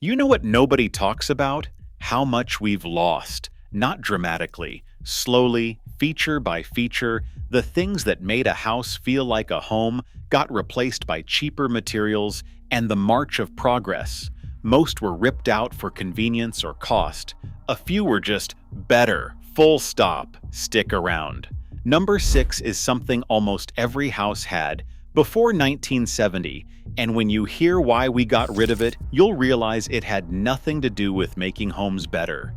You know what nobody talks about? How much we've lost. Not dramatically, slowly, feature by feature, the things that made a house feel like a home got replaced by cheaper materials and the march of progress. Most were ripped out for convenience or cost. A few were just better, full stop, stick around. Number 6 is something almost every house had before 1970, and when you hear why we got rid of it, you'll realize it had nothing to do with making homes better.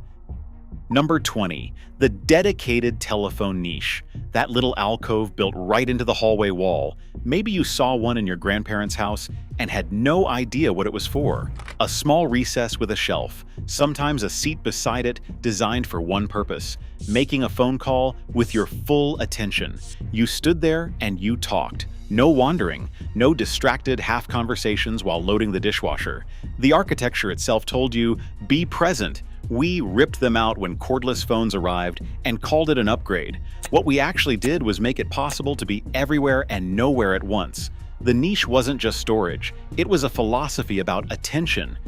Number 20, the dedicated telephone niche. That little alcove built right into the hallway wall. Maybe you saw one in your grandparents' house and had no idea what it was for. A small recess with a shelf, sometimes a seat beside it designed for one purpose: making a phone call with your full attention. You stood there and you talked. No wandering, no distracted half conversations while loading the dishwasher. The architecture itself told you, be present. We ripped them out when cordless phones arrived and called it an upgrade. What we actually did was make it possible to be everywhere and nowhere at once. The niche wasn't just storage, it was a philosophy about attention.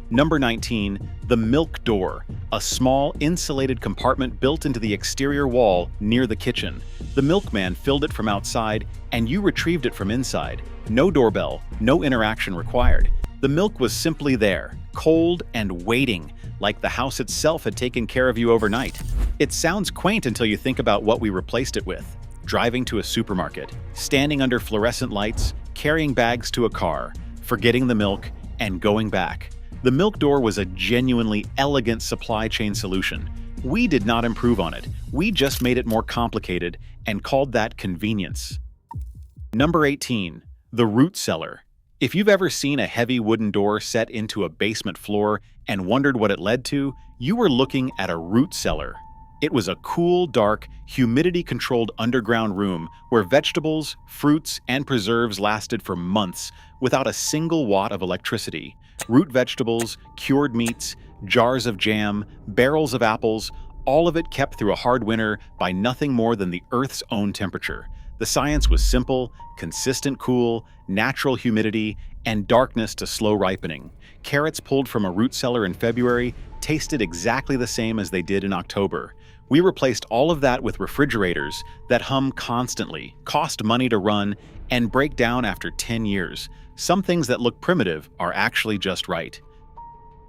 Number 19, the milk door, a small insulated compartment built into the exterior wall near the kitchen. The milkman filled it from outside and you retrieved it from inside. No doorbell, no interaction required. The milk was simply there, cold and waiting, like the house itself had taken care of you overnight. It sounds quaint until you think about what we replaced it with. Driving to a supermarket, standing under fluorescent lights, carrying bags to a car, forgetting the milk, and going back. The milk door was a genuinely elegant supply chain solution. We did not improve on it. We just made it more complicated and called that convenience. Number 18, the root cellar. If you've ever seen a heavy wooden door set into a basement floor and wondered what it led to, you were looking at a root cellar. It was a cool, dark, humidity-controlled underground room where vegetables, fruits, and preserves lasted for months without a single watt of electricity. Root vegetables, cured meats, jars of jam, barrels of apples, all of it kept through a hard winter by nothing more than the Earth's own temperature. The science was simple: consistent cool, natural humidity, and darkness to slow ripening. Carrots pulled from a root cellar in February tasted exactly the same as they did in October. We replaced all of that with refrigerators that hum constantly, cost money to run, and break down after 10 years. Some things that look primitive are actually just right.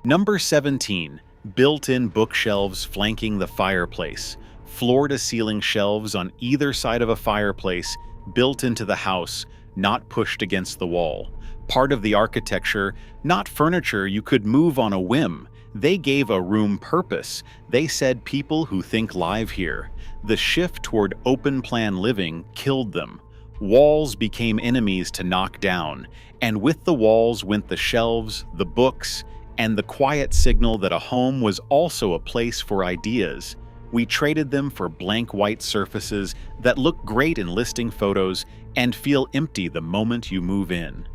Number 17, built-in bookshelves flanking the fireplace. Floor-to-ceiling shelves on either side of a fireplace built into the house, not pushed against the wall. Part of the architecture, not furniture you could move on a whim. They gave a room purpose. They said people who think live here. The shift toward open-plan living killed them. Walls became enemies to knock down, and with the walls went the shelves, the books, and the quiet signal that a home was also a place for ideas. We traded them for blank white surfaces that look great in listing photos and feel empty the moment you move in.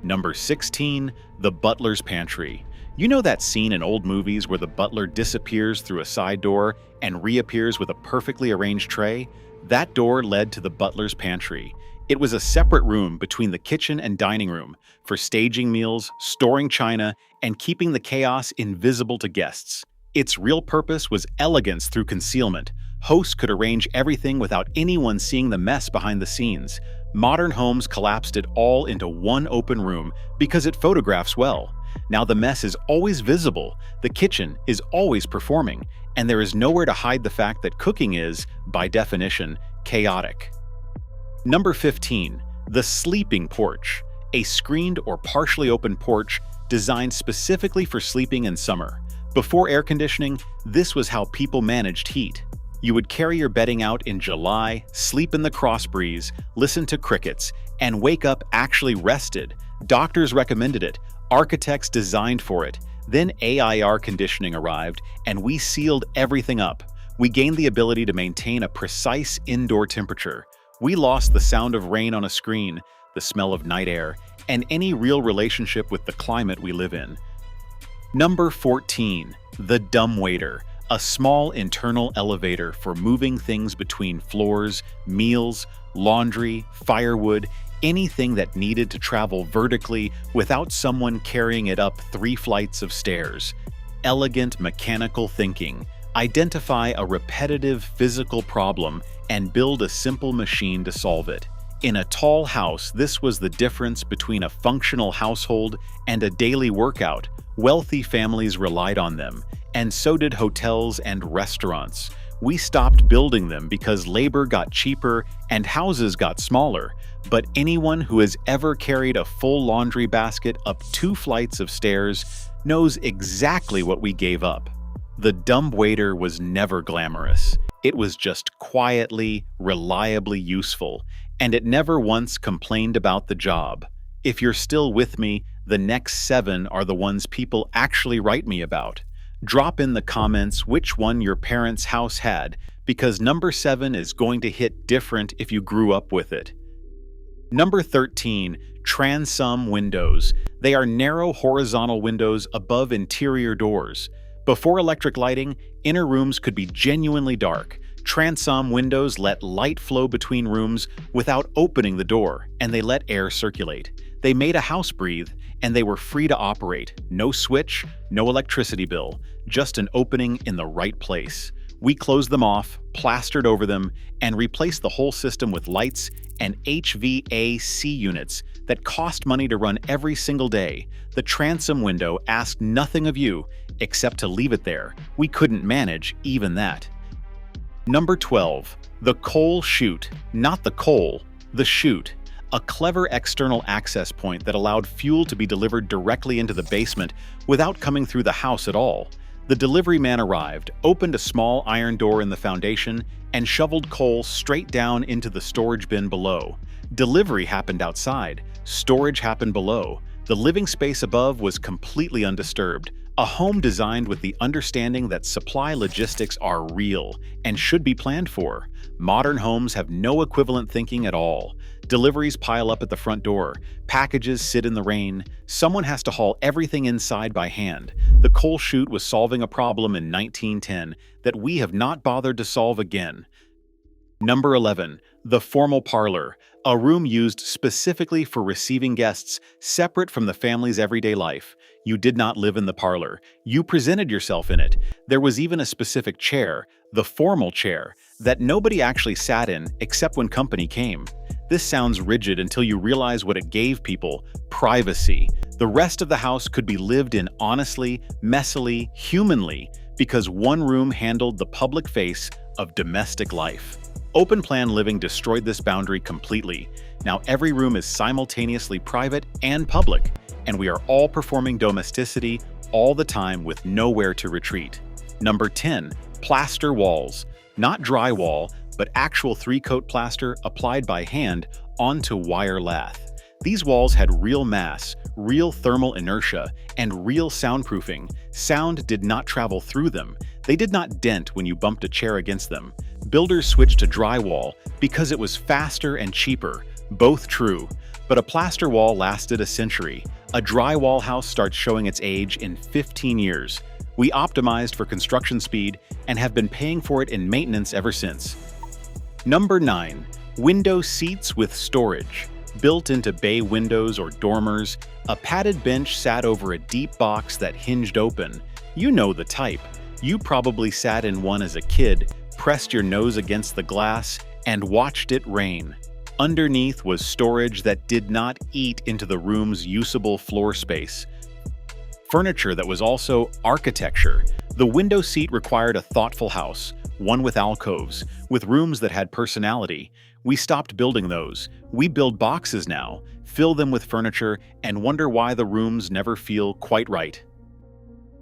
Number 16, the butler's pantry. You know that scene in old movies where the butler disappears through a side door and reappears with a perfectly arranged tray? That door led to the butler's pantry. It was a separate room between the kitchen and dining room for staging meals, storing china, and keeping the chaos invisible to guests. Its real purpose was elegance through concealment. Hosts could arrange everything without anyone seeing the mess behind the scenes. Modern homes collapsed it all into one open room because it photographs well. Now the mess is always visible, the kitchen is always performing, and there is nowhere to hide the fact that cooking is, by definition, chaotic. Number 15, the sleeping porch. A screened or partially open porch designed specifically for sleeping in summer. Before air conditioning, this was how people managed heat. You would carry your bedding out in July, sleep in the cross breeze, listen to crickets, and wake up actually rested. Doctors recommended it, architects designed for it. Then AIR conditioning arrived, and we sealed everything up. We gained the ability to maintain a precise indoor temperature. We lost the sound of rain on a screen, the smell of night air, and any real relationship with the climate we live in. Number 14, the dumbwaiter. A small internal elevator for moving things between floors, meals, laundry, firewood, anything that needed to travel vertically without someone carrying it up 3 flights of stairs. Elegant mechanical thinking. Identify a repetitive physical problem and build a simple machine to solve it. In a tall house, this was the difference between a functional household and a daily workout. Wealthy families relied on them, and so did hotels and restaurants. We stopped building them because labor got cheaper and houses got smaller. But anyone who has ever carried a full laundry basket up 2 flights of stairs knows exactly what we gave up. The dumbwaiter was never glamorous. It was just quietly, reliably useful, and it never once complained about the job. If you're still with me, the next 7 are the ones people actually write me about. Drop in the comments which one your parents' house had, because number 7 is going to hit different if you grew up with it. Number 13, transom windows. They are narrow horizontal windows above interior doors. Before electric lighting, inner rooms could be genuinely dark. Transom windows let light flow between rooms without opening the door, and they let air circulate. They made a house breathe, and they were free to operate. No switch, no electricity bill, just an opening in the right place. We closed them off, plastered over them, and replaced the whole system with lights and HVAC units that cost money to run every single day. The transom window asked nothing of you except to leave it there. We couldn't manage even that. Number 12. The coal chute. Not the coal, the chute. A clever external access point that allowed fuel to be delivered directly into the basement without coming through the house at all. The delivery man arrived, opened a small iron door in the foundation, and shoveled coal straight down into the storage bin below. Delivery happened outside, storage happened below. The living space above was completely undisturbed. A home designed with the understanding that supply logistics are real and should be planned for. Modern homes have no equivalent thinking at all. Deliveries pile up at the front door. Packages sit in the rain. Someone has to haul everything inside by hand. The coal chute was solving a problem in 1910 that we have not bothered to solve again. Number 11. The formal parlor. A room used specifically for receiving guests, separate from the family's everyday life. You did not live in the parlor. You presented yourself in it. There was even a specific chair, the formal chair, that nobody actually sat in except when company came. This sounds rigid until you realize what it gave people: privacy. The rest of the house could be lived in honestly, messily, humanly, because one room handled the public face of domestic life. Open-plan living destroyed this boundary completely. Now every room is simultaneously private and public, and we are all performing domesticity all the time with nowhere to retreat. Number 10. Plaster walls. Not drywall, but actual 3-coat plaster applied by hand onto wire lath. These walls had real mass, real thermal inertia, and real soundproofing. Sound did not travel through them. They did not dent when you bumped a chair against them. Builders switched to drywall because it was faster and cheaper, both true. But a plaster wall lasted a century. A drywall house starts showing its age in 15 years. We optimized for construction speed and have been paying for it in maintenance ever since. Number 9. Window seats with storage. Built into bay windows or dormers, a padded bench sat over a deep box that hinged open. You know the type. You probably sat in one as a kid, pressed your nose against the glass, and watched it rain. Underneath was storage that did not eat into the room's usable floor space. Furniture that was also architecture. The window seat required a thoughtful house, one with alcoves, with rooms that had personality. We stopped building those. We build boxes now, fill them with furniture, and wonder why the rooms never feel quite right.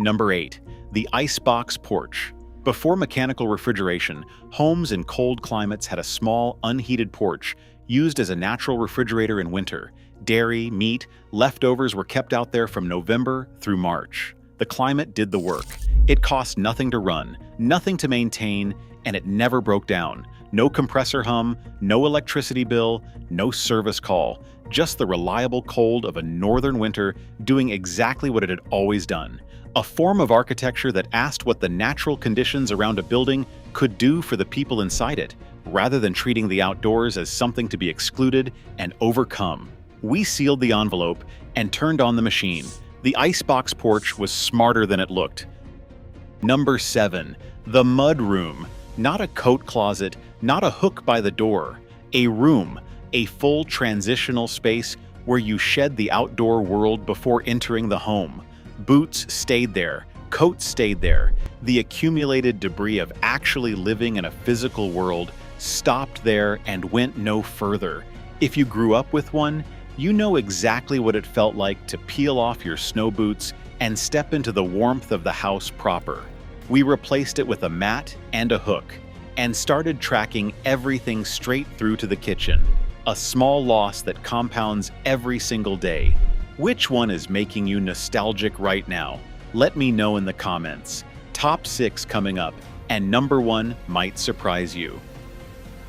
Number 8. The icebox porch. Before mechanical refrigeration, homes in cold climates had a small, unheated porch, used as a natural refrigerator in winter. Dairy, meat, leftovers were kept out there from November through March. The climate did the work. It cost nothing to run, nothing to maintain, and it never broke down. No compressor hum, no electricity bill, no service call. Just the reliable cold of a northern winter doing exactly what it had always done. A form of architecture that asked what the natural conditions around a building could do for the people inside it. rather than treating the outdoors as something to be excluded and overcome. We sealed the envelope and turned on the machine. The icebox porch was smarter than it looked. Number 7. The mud room. Not a coat closet, not a hook by the door. A room, a full transitional space where you shed the outdoor world before entering the home. Boots stayed there, coats stayed there. The accumulated debris of actually living in a physical world stopped there and went no further. If you grew up with one, you know exactly what it felt like to peel off your snow boots and step into the warmth of the house proper. We replaced it with a mat and a hook, and started tracking everything straight through to the kitchen. A small loss that compounds every single day. Which one is making you nostalgic right now? Let me know in the comments. Top 6 coming up, and number 1 might surprise you.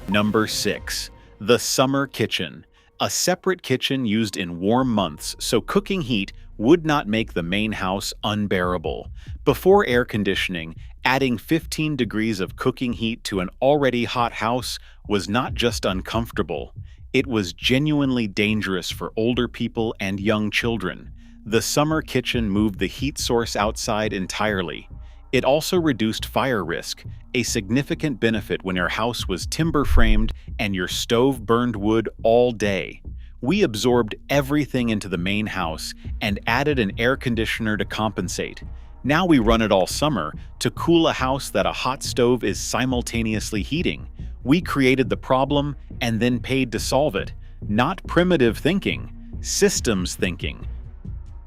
Number 6. The summer kitchen. A separate kitchen used in warm months so cooking heat would not make the main house unbearable. Before air conditioning, adding 15 degrees of cooking heat to an already hot house was not just uncomfortable. It was genuinely dangerous for older people and young children. The summer kitchen moved the heat source outside entirely. It also reduced fire risk, a significant benefit when your house was timber-framed and your stove burned wood all day. We absorbed everything into the main house and added an air conditioner to compensate. Now we run it all summer to cool a house that a hot stove is simultaneously heating. We created the problem and then paid to solve it. Not primitive thinking, systems thinking.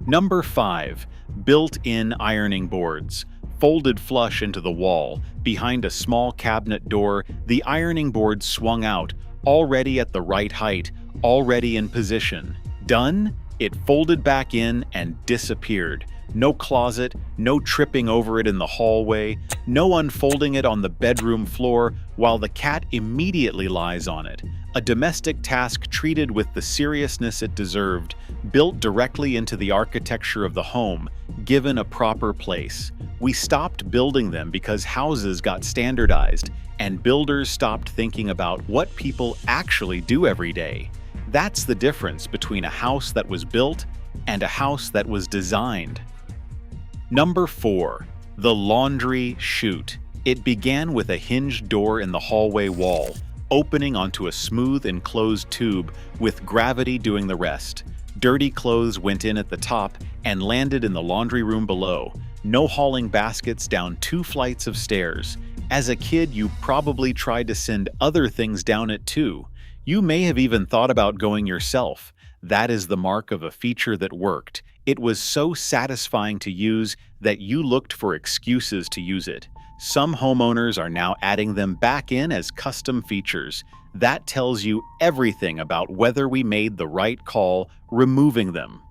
Number 5. Built-in ironing boards. Folded flush into the wall, behind a small cabinet door, the ironing board swung out, already at the right height, already in position. Done? It folded back in and disappeared. No closet, no tripping over it in the hallway, no unfolding it on the bedroom floor while the cat immediately lies on it. A domestic task treated with the seriousness it deserved, built directly into the architecture of the home, given a proper place. We stopped building them because houses got standardized, and builders stopped thinking about what people actually do every day. That's the difference between a house that was built and a house that was designed. Number 4. The laundry chute. It began with a hinged door in the hallway wall, opening onto a smooth enclosed tube with gravity doing the rest. Dirty clothes went in at the top and landed in the laundry room below. No hauling baskets down 2 flights of stairs. As a kid, you probably tried to send other things down it too. You may have even thought about going yourself. That is the mark of a feature that worked. It was so satisfying to use that you looked for excuses to use it. Some homeowners are now adding them back in as custom features. That tells you everything about whether we made the right call removing them.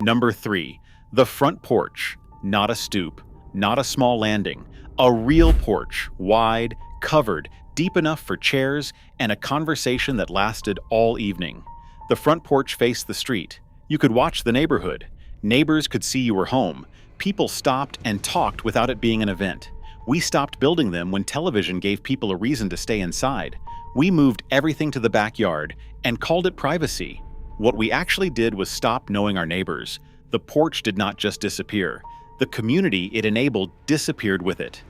Number 3. The front porch. Not a stoop, not a small landing. A real porch, wide, covered, deep enough for chairs, and a conversation that lasted all evening. The front porch faced the street. You could watch the neighborhood. Neighbors could see you were home. People stopped and talked without it being an event. We stopped building them when television gave people a reason to stay inside. We moved everything to the backyard and called it privacy. What we actually did was stop knowing our neighbors. The porch did not just disappear. The community it enabled disappeared with it.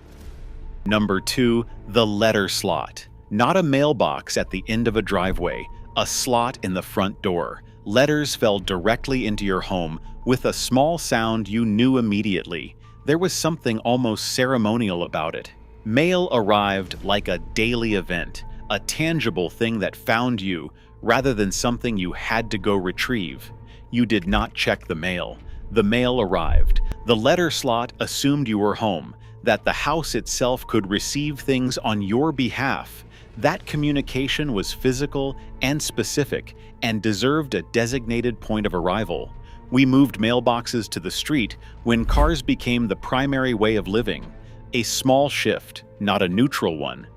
Number 2. The letter slot. Not a mailbox at the end of a driveway, a slot in the front door. Letters fell directly into your home with a small sound you knew immediately. There was something almost ceremonial about it. Mail arrived like a daily event, a tangible thing that found you rather than something you had to go retrieve. You did not check the mail. The mail arrived. The letter slot assumed you were home, that the house itself could receive things on your behalf. That communication was physical and specific and deserved a designated point of arrival. We moved mailboxes to the street when cars became the primary way of living. A small shift, not a neutral one.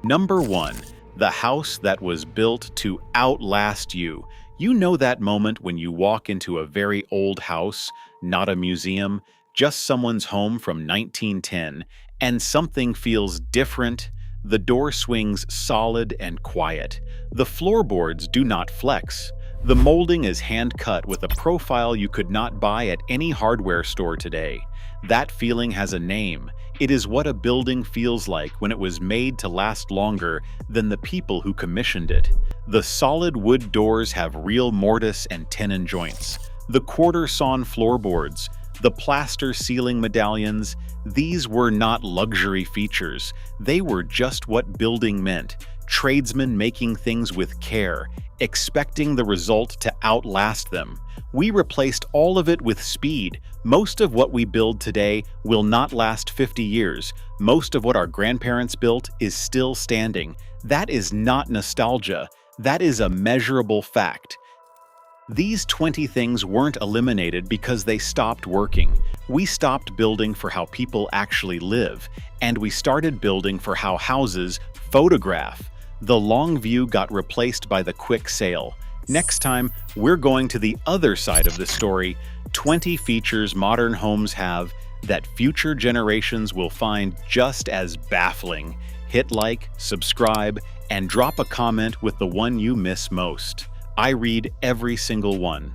Number 1. The house that was built to outlast you. You know that moment when you walk into a very old house, not a museum, just someone's home from 1910, and something feels different. The door swings solid and quiet. The floorboards do not flex. The molding is hand-cut with a profile you could not buy at any hardware store today. That feeling has a name. It is what a building feels like when it was made to last longer than the people who commissioned it. The solid wood doors have real mortise and tenon joints. The quarter-sawn floorboards, the plaster ceiling medallions, these were not luxury features. They were just what building meant. Tradesmen making things with care, expecting the result to outlast them. We replaced all of it with speed. Most of what we build today will not last 50 years. Most of what our grandparents built is still standing. That is not nostalgia. That is a measurable fact. These 20 things weren't eliminated because they stopped working. We stopped building for how people actually live, and we started building for how houses photograph. The long view got replaced by the quick sale. Next time, we're going to the other side of the story, 20 features modern homes have that future generations will find just as baffling. Hit like, subscribe, and drop a comment with the one you miss most. I read every single one.